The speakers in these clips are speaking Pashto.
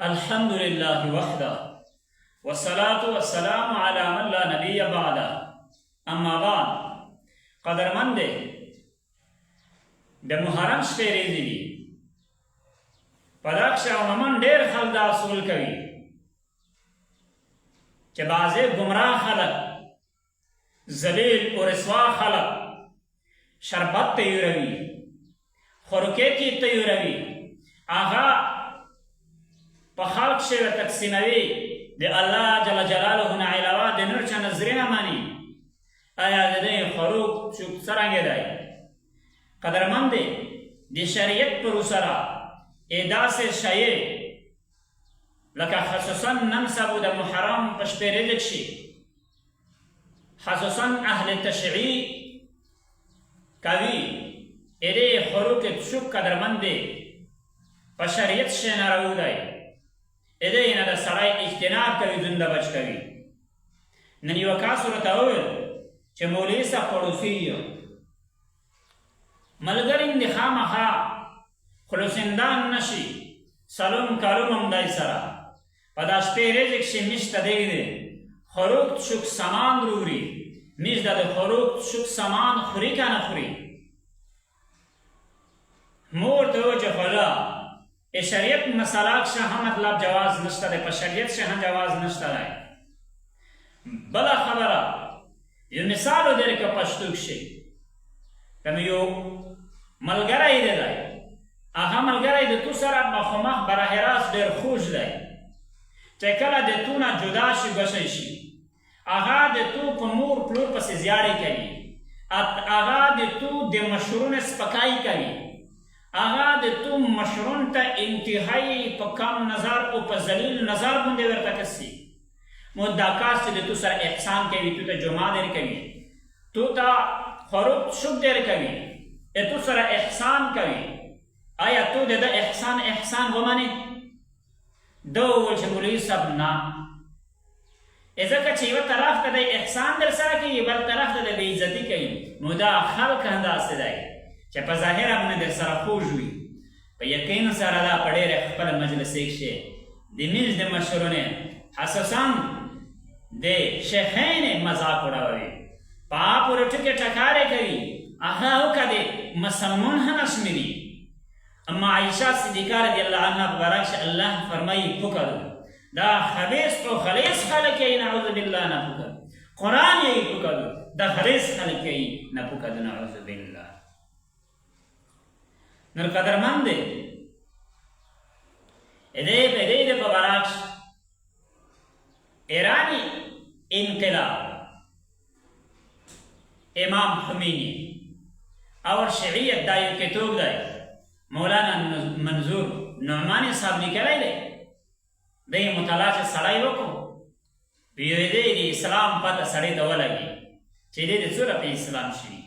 الحمد لله وحده والصلاة والسلام على من لا نبي بعده اما بعد قدرمند د محرم شپې ورځې دي په دا کښې عموما ډېر خلک دا اصول کوي چې بعضې ګمراه خلک ذلیل و رسوا خلک شربت تیروي خوراکې تیروي هغه په خلق کښې تقسیموي د الله جل جلاله نه علاوه د نور چا نظرې نه مني آیا د دې خوراک څرنګه دی قدرمند د شریعت پر سره داسې شی لکه خصوصا نن سبا د محرم په شپې ورځې کښې خصوصا اهل تشریع کوي دې خوراک څوک قدرمند په شریعت کښې ناروا دی دې نه د سړی اجتناب کوي ځان د بچ کوي نن یو کس ورته وویل چې مولوي صاحب پړوسي یم ملګري مې د خامخا خلوصندان نشي سلام کارم هم دی سره په دا شپې ورځې کښې میش ته دیږدي خوراک څوک سامان وروړي میش د خوراک څوک سامان خوري که نه خوري مو ورته وویل چې خوله شریعت مسله کښې هم مطلب جواز نشته دی په شریعت کښې هم جواز نشته دی بله خبره یو مثال ودرې که پښتو کښې کوم یو ملګری دی هغه ملګری د تو سره مخامخ براه راست ډېر خوږ دی چې کله د تو نه جدا شي ګوښی شي هغه د تو په مور پلور پسې زیاړې کوي هغه د تو د مشرونو سپکایي کوي هغه د تو مشرون ته انتهایی په کم نظر او په ذلیل نظر باندې ورته کسي نو دا کار چې د تو سره احسان کوي تو ته جمعه در کوي تو ته خوراک شوک در کوي تو سره احسان کوي آیا تو د احسان ومنې ده وویل چې مولوي صاحب نه ځکه چې یوه طرف ته د احسان در سره کوي بل طرف ته د بېعزتي کوي نو دا خلک همداسې دی چې په ظاهره باندې در سره خوږ وي په یقین سره دا په ډېرې خپله مجلسې کښې د منځ د مشرونې خصوصا د شیخین مذاق وړوي په پورې ټکې ټکارې کوي هغه که د مسلمان هم نشمېري اما عایشه صدیقه رضی الله عنها په باره کښې الله فرمایي پکړو دا خبیث او خلیص خلک یې نعوذ بالله نه پکړو قرآن یې پکړو دا خلیص خلک یې نه پکړو نعوذ بالله نور قدرمند دی دې په باره کښې ایرانی انقلاب امام خمینی اور شیعیت دا یو کتاب دی مولانا منظور نعمانی صاحب لیکلی دی دی مطالعه چې سړی وکړو ویې دی د اسلام پته سړی ته ولګي چې دی د څومره په اسلام شوي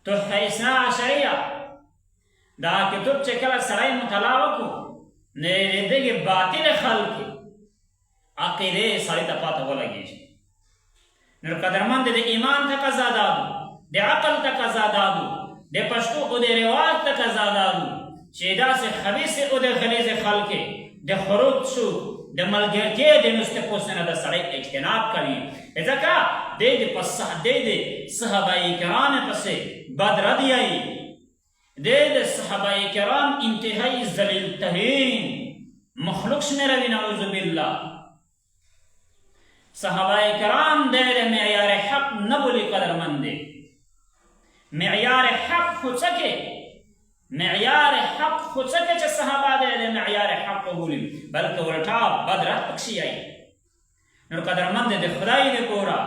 تحفه اثنا عشریه دا کتاب چې کله سړی مطالعه وکړو نو د دغې باطل خلکې عقیدې سړی ته پته ولګېږي نو قدرمند د ایمان تقاضا دا ده د عقل تقاضا دا ده د پښتو او د رواج تقاضا دا ده چې داسې خبیثې او د غلیظې خلکې د خوراک څوک د ملګرتۍ د مستقوس نه د سړی اجتناب کوي ځکه دی د صحابه کرام پسې بدردیایي دی د صحابه کرام انتهایی ذلیل ترین مخلوق شمیروي نعوذ بالله صحابه کرام دی د معیار حق نه بولي قدرمند دی معیار حق خو څه کې معیار حق خو څه کې چې صحابه دی د معیار حق وبولي بلکې ورټا بدرت پکښې یایي نو قدرمند د خدای دپاره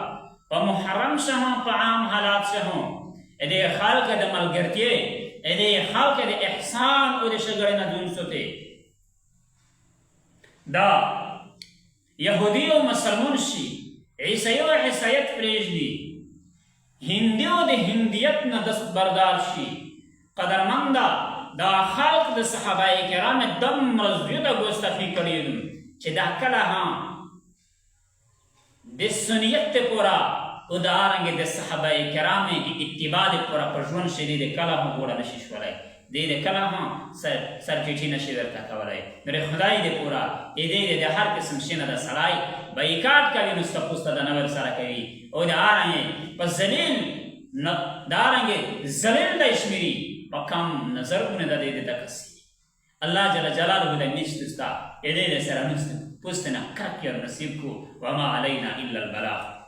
په محرم شه هم په عام حالات شه هم د خلک د ملګرتۍ د خلک د احسان او د ښېګړې نه ځان ساتي دا یهودي او مسلمان شي عیسوي او عیسایت پرېږدي هندي او د هندیت نه دستبردار شي قدرمنده دا خلق د صحابه کرام دومره زیاته ګستاخي کړې دي چې دا کله هم د سنیت دپاره او دارنګې د صحابه کرامو د اتباع دپاره په ژوند شي د کله هم ګوړه نشي شولی دې کله هم سرټیټي نشي درته کولی. نو خدای دې پوره دې د هر قسم شي نه د سړی بایکاټ کوي نو تپوس ته د نه ورسره کوي او د هارنګې په ذلیل دارنګې ذلیل دی شمیري په کم نظرونه د دې دکسي الله جل جلاله د نشته ستا دې سره نشته پوستنه کرک نصیب کو وما علینا الا البلاغ.